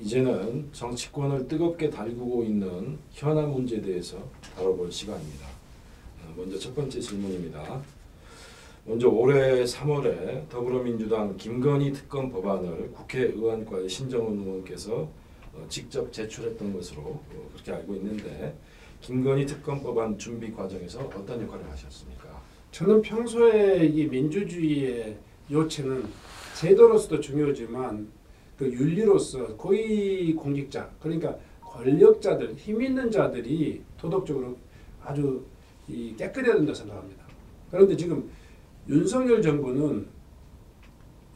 이제는 정치권을 뜨겁게 달구고 있는 현안 문제에 대해서 다뤄볼 시간입니다. 먼저 첫 번째 질문입니다. 먼저 올해 3월에 더불어민주당 김건희 특검 법안을 국회의원과의 신정훈 의원께서 직접 제출했던 것으로 그렇게 알고 있는데 김건희 특검 법안 준비 과정에서 어떤 역할을 하셨습니까? 저는 평소에 이 민주주의의 요체는 제도로서도 중요하지만 그 윤리로서 고위 공직자, 그러니까 권력자들, 힘 있는 자들이 도덕적으로 아주 깨끗해야 된다 생각합니다. 그런데 지금 윤석열 정부는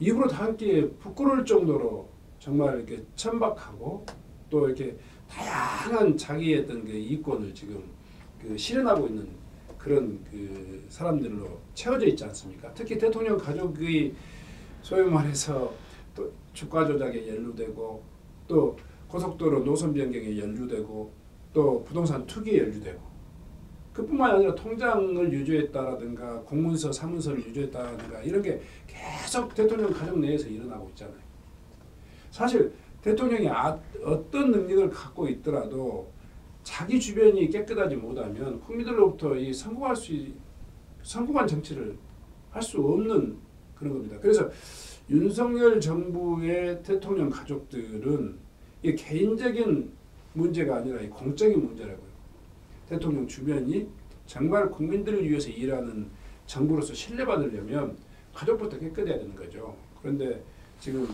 입으로 다 함께 부끄러울 정도로 정말 이렇게 천박하고 또 이렇게 다양한 자기의 어떤 그 이권을 지금 그 실현하고 있는 그런 그 사람들로 채워져 있지 않습니까? 특히 대통령 가족이 소위 말해서 또 주가 조작에 연루되고 또 고속도로 노선 변경에 연루되고 또 부동산 투기에 연루되고 그뿐만 아니라 통장을 유조했다라든가 공문서 사문서를 유조했다라든가 이런 게 계속 대통령 가족 내에서 일어나고 있잖아요. 사실 대통령이 어떤 능력을 갖고 있더라도 자기 주변이 깨끗하지 못하면 국민들로부터 이 성공한 정치를 할 수 없는 그런 겁니다. 그래서 윤석열 정부의 대통령 가족들은 이 개인적인 문제가 아니라 이 공적인 문제라고요. 대통령 주변이 정말 국민들을 위해서 일하는 정부로서 신뢰받으려면 가족부터 깨끗해야 되는 거죠. 그런데 지금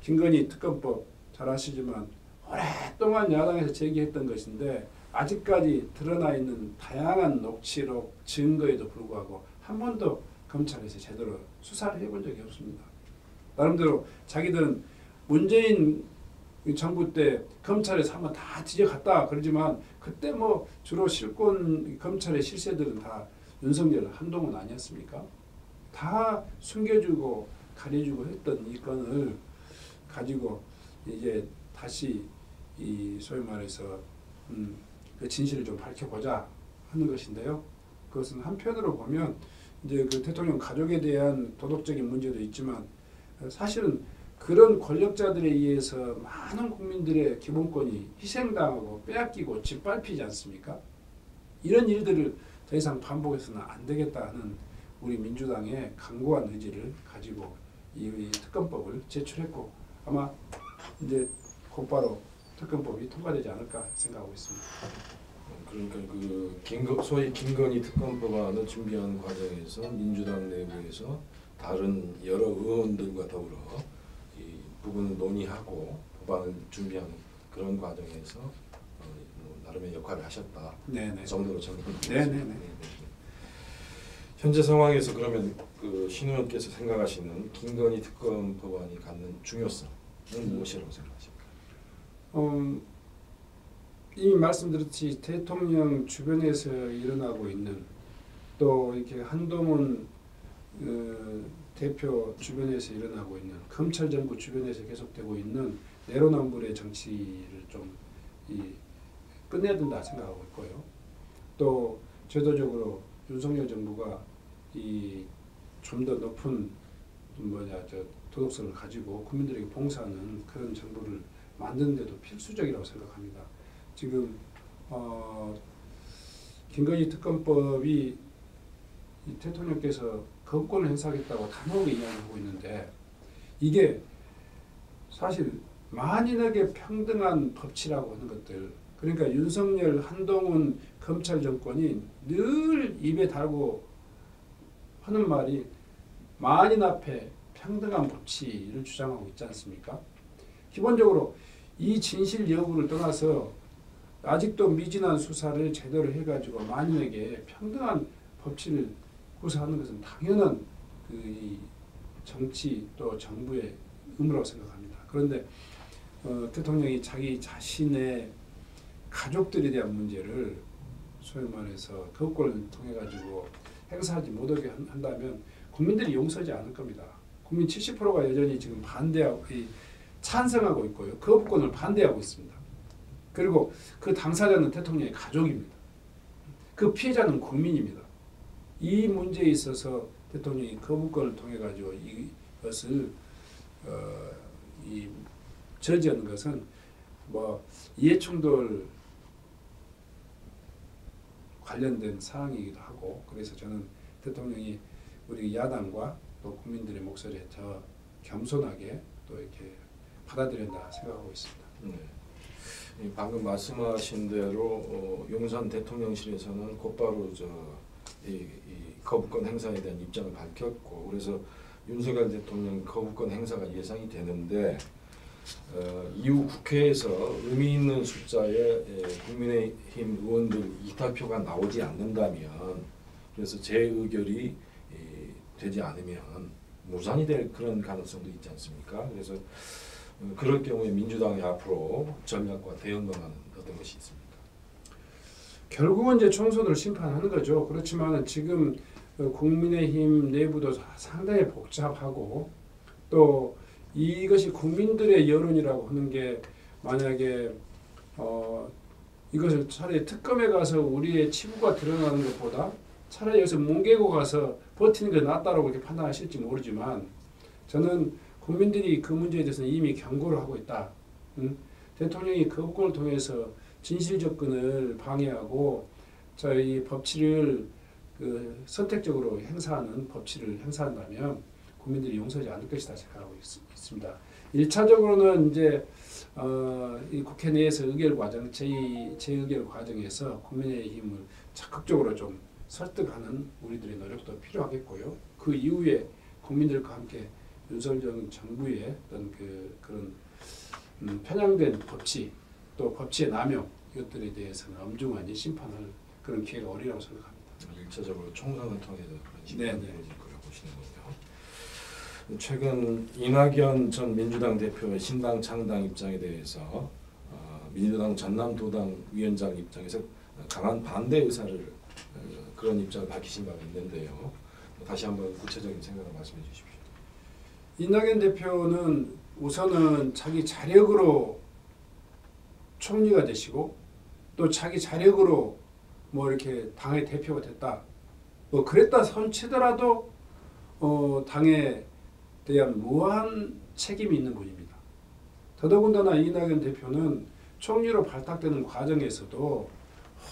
김건희 특검법 잘 아시지만 오랫동안 야당에서 제기했던 것인데 아직까지 드러나 있는 다양한 녹취록 증거에도 불구하고 한 번도 검찰에서 제대로 수사를 해본 적이 없습니다. 나름대로 자기들은 문재인 정부 때 검찰에서 한번 다 뒤져갔다 그러지만 그때 뭐 주로 실권 검찰의 실세들은 다 윤석열 한동훈 아니었습니까? 다 숨겨주고 가려주고 했던 이 건을 가지고 이제 다시 이 소위 말해서 그 진실을 좀 밝혀보자 하는 것인데요. 그것은 한편으로 보면 이제 그 대통령 가족에 대한 도덕적인 문제도 있지만 사실은 그런 권력자들에 의해서 많은 국민들의 기본권이 희생당하고 빼앗기고 짓밟히지 않습니까? 이런 일들을 더 이상 반복해서는 안 되겠다 하는 우리 민주당의 강고한 의지를 가지고 이 특검법을 제출했고 아마 이제 곧바로 특검법이 통과되지 않을까 생각하고 있습니다. 그러니까 그 소위 김건희 특검 법안을 준비하는 과정에서 민주당 내부에서 다른 여러 의원들과 더불어 이 부분을 논의하고 법안을 준비하는 그런 과정에서 나름의 역할을 하셨다. 네네. 그 정도로 정리합니다. 네네네. 현재 상황에서 그러면 그 신 의원께서 생각하시는 김건희 특검 법안이 갖는 중요성은 무엇이라고 생각하십니까? 이미 말씀드렸듯이 대통령 주변에서 일어나고 있는 또 이렇게 한동훈 대표 주변에서 일어나고 있는 검찰 정부 주변에서 계속되고 있는 내로남불의 정치를 좀 끝내야 된다 생각하고 있고요. 또 제도적으로 윤석열 정부가 좀 더 높은 도덕성을 가지고 국민들에게 봉사하는 그런 정부를 만드는 데도 필수적이라고 생각합니다. 지금 김건희 특검법이 대통령께서 거부권을 행사하겠다고 단호하게 이야기하고 있는데 이게 사실 만인에게 평등한 법치라고 하는 것들 그러니까 윤석열, 한동훈 검찰 정권이 늘 입에 달고 하는 말이 만인 앞에 평등한 법치를 주장하고 있지 않습니까? 기본적으로 이 진실 여부를 떠나서 아직도 미진한 수사를 제대로 해가지고 만인에게 평등한 법치를 구사하는 것은 당연한 이 정치 또 정부의 의무라고 생각합니다. 그런데 대통령이 자기 자신의 가족들에 대한 문제를 소위 말해서 거부권을 통해 가지고 행사하지 못하게 한다면 국민들이 용서하지 않을 겁니다. 국민 70%가 여전히 지금 반대하고 찬성하고 있고요. 거부권을 반대하고 있습니다. 그리고 그 당사자는 대통령의 가족입니다. 그 피해자는 국민입니다. 이 문제에 있어서 대통령이 거부권을 통해 가지고 이것을 저지하는 것은 뭐 이해충돌 관련된 사항이기도 하고 그래서 저는 대통령이 우리 야당과 또 국민들의 목소리에 더 겸손하게 또 이렇게 받아들여야 된다 생각하고 있습니다. 네. 방금 말씀하신 대로 용산 대통령실에서는 곧바로 이 거부권 행사에 대한 입장을 밝혔고 그래서 윤석열 대통령 거부권 행사가 예상이 되는데 이후 국회에서 의미 있는 숫자의 국민의힘 의원들 이탈표가 나오지 않는다면 그래서 재의결이 되지 않으면 무산이 될 그런 가능성도 있지 않습니까? 그래서 그럴 경우에 민주당이 앞으로 전략과 대응 방안은 어떤 것이 있습니까? 결국은 이제 총선을 심판하는 거죠. 그렇지만 지금 국민의힘 내부도 상당히 복잡하고 또 이것이 국민들의 여론이라고 하는 게 만약에 이것을 차라리 특검에 가서 우리의 치부가 드러나는 것보다 차라리 여기서 뭉개고 가서 버티는 게 낫다라고 이렇게 판단하실지 모르지만 저는 국민들이 그 문제에 대해서는 이미 경고를 하고 있다. 대통령이 거부권을 통해서 진실 접근을 방해하고 저희 법치를 선택적으로 행사하는 법치를 행사한다면 국민들이 용서하지 않을 것이다 생각하고 있습니다. 1차적으로는 이제 이 국회 내에서 의결 과정, 재의결 과정에서 국민의힘을 적극적으로 좀 설득하는 우리들의 노력도 필요하겠고요. 그 이후에 국민들과 함께 윤석열 정부의 어떤 그런 편향된 법치 또 법치의 남용 이것들에 대해서는 엄중한 심판할 그런 기회가 오리라고 생각합니다. 1차적으로 총선을 통해서 그런 심판이 네네. 이루어질 거라고 보시는군요. 최근 이낙연 전 민주당 대표의 신당 창당 입장에 대해서 민주당 전남도당 위원장 입장에서 강한 반대 의사를 그런 입장을 밝히신 바가 있는데요. 다시 한번 구체적인 생각을 말씀해 주십시오. 이낙연 대표는 우선은 자기 자력으로 총리가 되시고 또 자기 자력으로 뭐 이렇게 당의 대표가 됐다. 뭐 그랬다 손치더라도 당에 대한 무한 책임이 있는 분입니다. 더더군다나 이낙연 대표는 총리로 발탁되는 과정에서도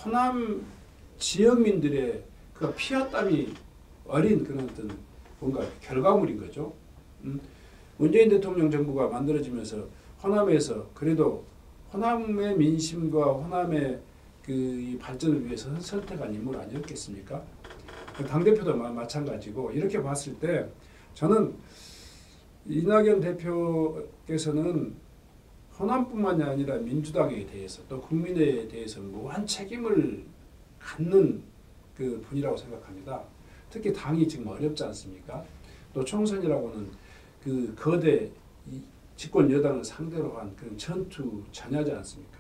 호남 지역민들의 그 피와 땀이 어린 그런 어떤 뭔가 결과물인 거죠. 문재인 대통령 정부가 만들어지면서 호남에서 그래도 호남의 민심과 호남의 그 발전을 위해서 선택한 인물 아니었겠습니까? 당대표도 마찬가지고 이렇게 봤을 때 저는 이낙연 대표께서는 호남뿐만이 아니라 민주당에 대해서 또 국민에 대해서 무한 책임을 갖는 그 분이라고 생각합니다. 특히 당이 지금 어렵지 않습니까? 또 총선이라고는 그 거대 집권 여당을 상대로 한 그런 전투 전야지 않습니까?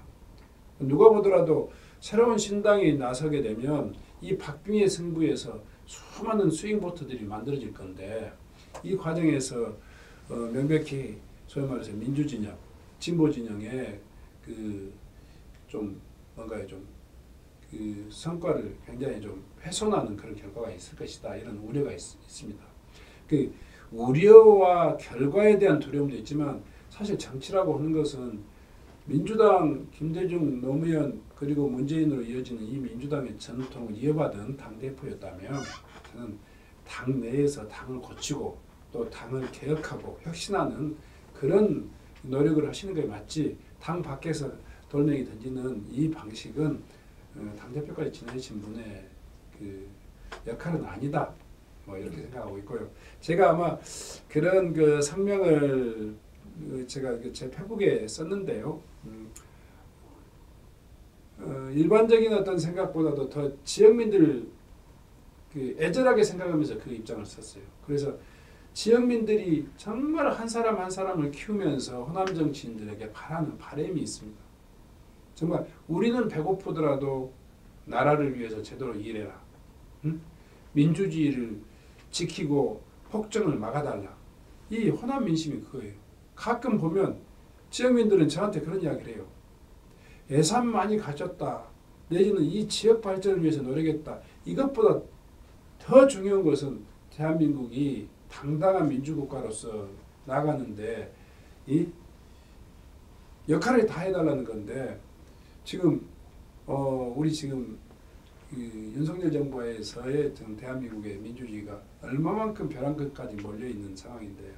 누가 보더라도 새로운 신당이 나서게 되면 이 박빙의 승부에서 수많은 스윙보트들이 만들어질 건데 이 과정에서 명백히 소위 말해서 민주진영, 진보진영의 그 좀 뭔가의 좀 그 성과를 굉장히 좀 훼손하는 그런 결과가 있을 것이다 이런 우려가 있습니다. 그 우려와 결과에 대한 두려움도 있지만 사실 정치라고 하는 것은 민주당 김대중 노무현 그리고 문재인으로 이어지는 이 민주당의 전통을 이어받은 당대표였다면 저는 당 내에서 당을 고치고 또 당을 개혁하고 혁신하는 그런 노력을 하시는 게 맞지 당 밖에서 돌멩이 던지는 이 방식은 당대표까지 지내신 분의 그 역할은 아니다. 뭐 이렇게 생각하고 있고요. 제가 아마 그런 그 성명을 제가 제 페북에 썼는데요. 일반적인 어떤 생각보다도 더 지역민들을 그 애절하게 생각하면서 그 입장을 썼어요. 그래서 지역민들이 정말 한 사람 한 사람을 키우면서 호남 정치인들에게 바라는 바람이 있습니다. 정말 우리는 배고프더라도 나라를 위해서 제대로 일해라. 응? 민주주의를 지키고 폭정을 막아달라. 이 호남 민심이 그거예요. 가끔 보면 지역민들은 저한테 그런 이야기를 해요. 예산 많이 가졌다. 내지는 이 지역 발전을 위해서 노력했다. 이것보다 더 중요한 것은 대한민국이 당당한 민주국가로서 나가는데 이 역할을 다 해달라는 건데 지금 우리 지금 윤석열 정부에서의 지금 대한민국의 민주주의가 얼마만큼 벼랑끝까지 몰려 있는 상황인데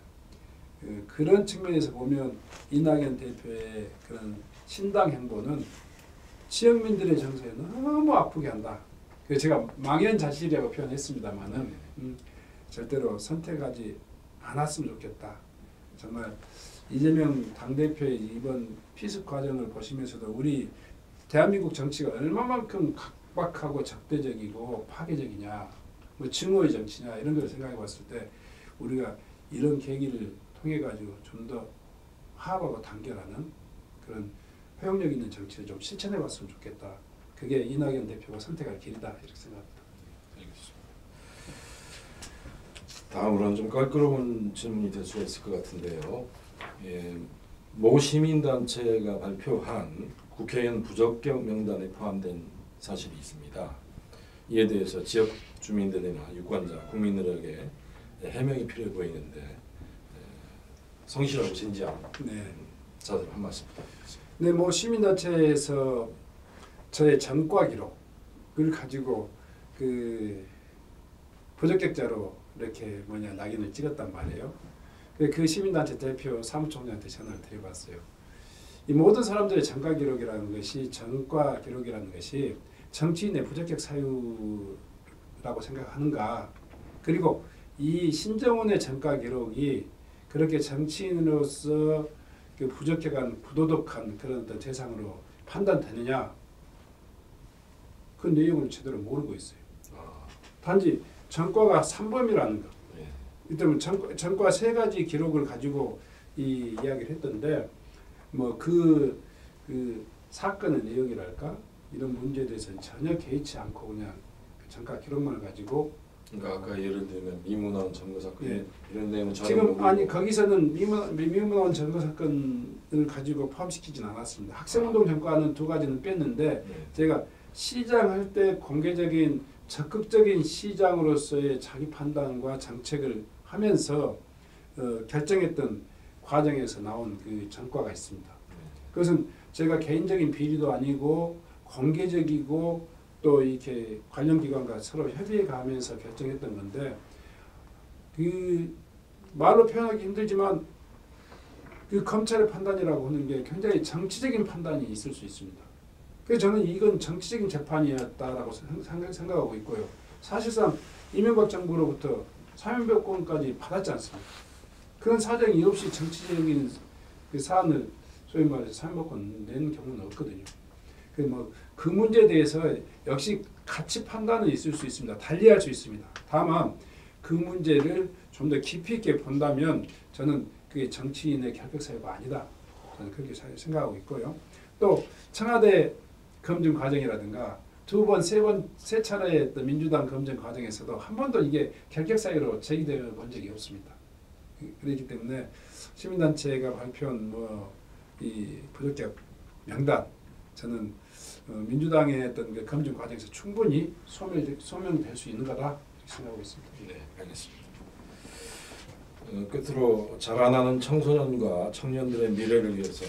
그런 측면에서 보면 이낙연 대표의 그런 신당 행보는 지역민들의 정서에 너무 아프게 한다. 그래서 제가 망연자실이라고 표현했습니다만은 절대로 선택하지 않았으면 좋겠다. 정말 이재명 당대표의 이번 피습 과정을 보시면서도 우리 대한민국 정치가 얼마만큼 각박하고 적대적이고 파괴적이냐, 뭐 증오의 정치냐 이런 걸 생각해 봤을 때 우리가 이런 계기를 통해 가지고 좀 더 화합하고 단결하는 그런 포용력 있는 정치를 좀 실천해 봤으면 좋겠다. 그게 이낙연 대표가 선택할 길이다 이렇게 생각합니다. 알겠습니다. 다음으로는 좀 껄끄러운 질문이 될 수가 있을 것 같은데요. 모 시민단체가 발표한 국회의원 부적격 명단에 포함된 사실이 있습니다. 이에 대해서 지역 주민들이나 유권자, 국민들에게 해명이 필요해 보이는데 성실하고 진지한 자세로 한 말씀 부탁드리겠습니다. 네, 뭐 시민단체에서 저의 전과 기록을 가지고 그 부적격자로 이렇게 낙인을 찍었단 말이에요. 그 시민단체 대표 사무총장한테 전화를 드려봤어요. 이 모든 사람들의 전과 기록이라는 것이 전과 기록이라는 것이 정치인의 부적격 사유라고 생각하는가? 그리고 이 신정훈의 전과 기록이 그렇게 정치인으로서 그 부적격한 부도덕한 그런 어떤 대상으로 판단되느냐? 그 내용을 제대로 모르고 있어요. 단지 전과가 3범이라는 거. 이때는 전과 3가지 기록을 가지고 이 이야기를 했던데 뭐 그 사건의 내용이랄까 이런 문제에 대해서는 전혀 개의치 않고 그냥 그 전과 기록만을 가지고 그러니까 아까 예를 들면 미문화원 점거 사건 이런 내용은 지금 아니 거기서는 미문화원 점거 사건을 가지고 포함시키진 않았습니다. 학생운동 전과는 2가지는 뺐는데 제가 시장할 때 공개적인 적극적인 시장으로서의 자기 판단과 정책을 하면서 결정했던 과정에서 나온 그 전과가 있습니다. 그것은 제가 개인적인 비리도 아니고 공개적이고 또 이렇게 관련 기관과 서로 협의해 가면서 결정했던 건데 그 말로 표현하기 힘들지만 그 검찰의 판단이라고 하는 게 굉장히 정치적인 판단이 있을 수 있습니다. 그래서 저는 이건 정치적인 재판이었다라고 생각하고 있고요. 사실상 이명박 정부로부터 사면복권까지 받았지 않습니까? 그런 사정이 없이 정치적인 그 사안을 소위 말해서 사면복권 낸 경우는 없거든요. 그 문제에 대해서 역시 같이 판단은 있을 수 있습니다. 달리할 수 있습니다. 다만 그 문제를 좀 더 깊이 있게 본다면 저는 그게 정치인의 결격 사유가 아니다. 저는 그렇게 생각하고 있고요. 또 청와대 검증 과정이라든가 2번, 3번, 3차례의 민주당 검증 과정에서도 한 번도 이게 결격 사유로 제기되어 본 적이 없습니다. 그렇기 때문에 시민단체가 발표한 이 부적격 명단 저는 민주당의 어떤 그 검증 과정에서 충분히 소명될 수 있는 거다 생각하고 있습니다. 네, 알겠습니다. 끝으로 자라나는 청소년과 청년들의 미래를 위해서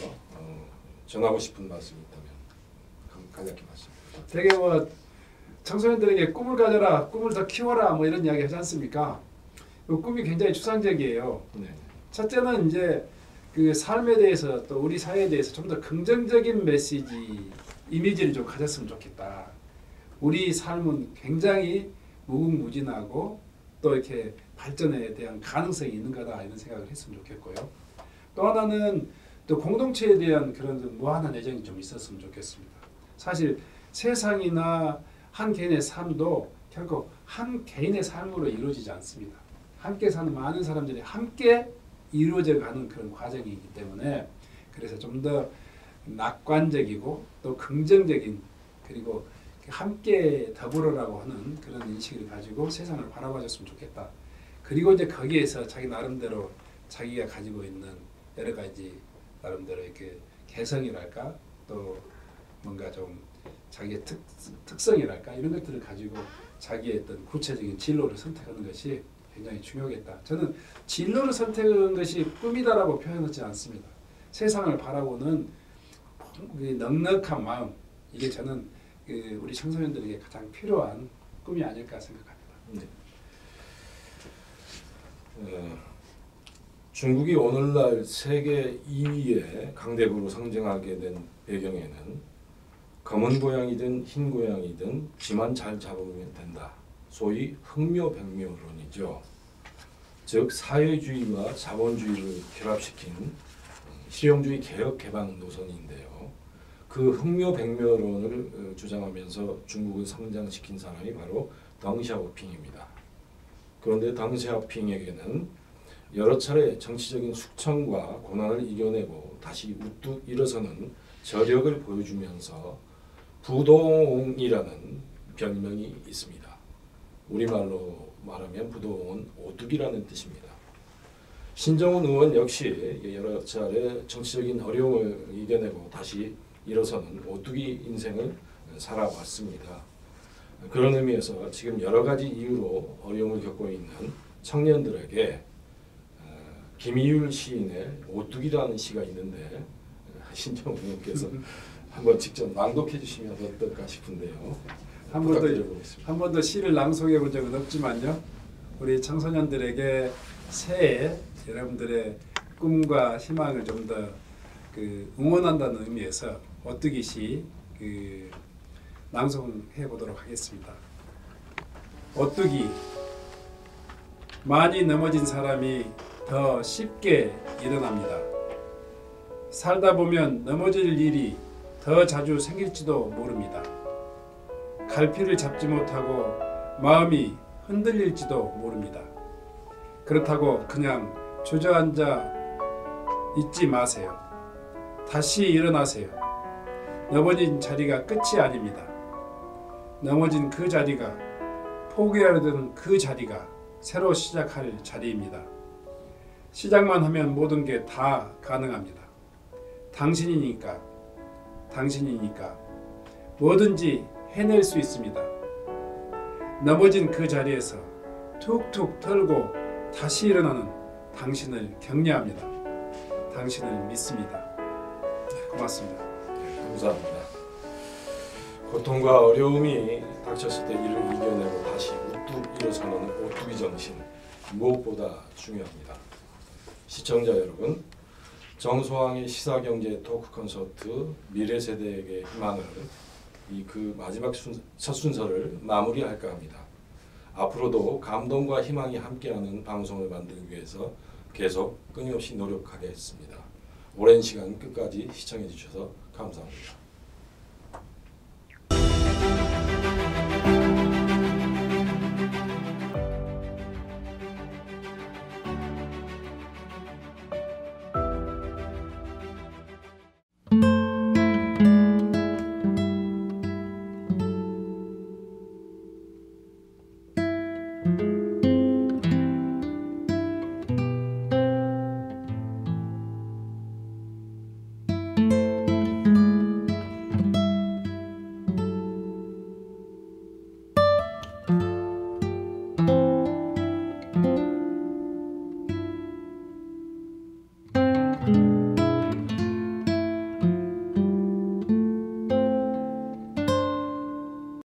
전하고 싶은 말씀이 있다면 간략히 말씀. 되게 청소년들에게 꿈을 가져라, 꿈을 더 키워라 이런 이야기 하지 않습니까? 그 꿈이 굉장히 추상적이에요. 네. 첫째는 이제 그 삶에 대해서 또 우리 사회에 대해서 좀 더 긍정적인 메시지, 이미지를 좀 가졌으면 좋겠다. 우리 삶은 굉장히 무궁무진하고 또 이렇게 발전에 대한 가능성이 있는 거다 이런 생각을 했으면 좋겠고요. 또 하나는 또 공동체에 대한 그런 무한한 애정이 좀 있었으면 좋겠습니다. 사실 세상이나 한 개인의 삶도 결국 한 개인의 삶으로 이루어지지 않습니다. 함께 사는 많은 사람들이 함께 이루어져 가는 그런 과정이기 때문에 그래서 좀 더 낙관적이고 또 긍정적인 그리고 함께 더불어라고 하는 그런 인식을 가지고 세상을 바라봐줬으면 좋겠다. 그리고 이제 거기에서 자기 나름대로 자기가 가지고 있는 여러 가지 나름대로 이렇게 개성이랄까 또 뭔가 좀 자기의 특성이랄까 이런 것들을 가지고 자기의 어떤 구체적인 진로를 선택하는 것이 굉장히 중요하겠다. 저는 진로를 선택하는 것이 꿈이다라고 표현하지 않습니다. 세상을 바라보는 그 넉넉한 마음 이게 저는 우리 청소년들에게 가장 필요한 꿈이 아닐까 생각합니다. 네. 중국이 오늘날 세계 2위의 강대국으로 성장하게 된 배경에는 검은 고양이든 흰 고양이든 쥐만 잘 잡으면 된다. 소위 흑묘백묘론이죠. 즉 사회주의와 자본주의를 결합시킨 실용주의 개혁 개방 노선인데요. 그 흑묘백묘론을 주장하면서 중국을 성장시킨 사람이 바로 덩샤오핑입니다. 그런데 덩샤오핑에게는 여러 차례 정치적인 숙청과 고난을 이겨내고 다시 우뚝 일어서는 저력을 보여주면서 부동이라는 별명이 있습니다. 우리말로 말하면 부동은 오뚝이라는 뜻입니다. 신정훈 의원 역시 여러 차례 정치적인 어려움을 이겨내고 다시 일어서는 오뚝이 인생을 살아왔습니다. 그런 의미에서 지금 여러 가지 이유로 어려움을 겪고 있는 청년들에게 김희율 시인의 오뚝이라는 시가 있는데 신정훈 의원께서 한번 직접 낭독해 주시면 어떨까 싶은데요. 한 번 더 시를 낭송해 본 적은 없지만요. 우리 청소년들에게 새해 여러분들의 꿈과 희망을 좀 더 응원한다는 의미에서 오뚜기 시 낭송해 보도록 하겠습니다. 오뚜기. 많이 넘어진 사람이 더 쉽게 일어납니다. 살다 보면 넘어질 일이 더 자주 생길지도 모릅니다. 갈피를 잡지 못하고 마음이 흔들릴지도 모릅니다. 그렇다고 그냥 주저앉아 있지 마세요. 다시 일어나세요. 넘어진 자리가 끝이 아닙니다. 넘어진 그 자리가 포기하려던 그 자리가 새로 시작할 자리입니다. 시작만 하면 모든 게 다 가능합니다. 당신이니까 뭐든지 해낼 수 있습니다. 넘어진 그 자리에서 툭툭 털고 다시 일어나는 당신을 격려합니다. 당신을 믿습니다. 고맙습니다. 감사합니다. 고통과 어려움이 닥쳤을 때 이를 이겨내고 다시 우뚝 일어서는 오뚜기 정신 무엇보다 중요합니다. 시청자 여러분, 정소왕의 시사경제 토크 콘서트 미래세대에게 희망을 그 마지막 첫 순서를 마무리할까 합니다. 앞으로도 감동과 희망이 함께하는 방송을 만들기 위해서 계속 끊임없이 노력하겠습니다. 오랜 시간 끝까지 시청해 주셔서 감사합니다.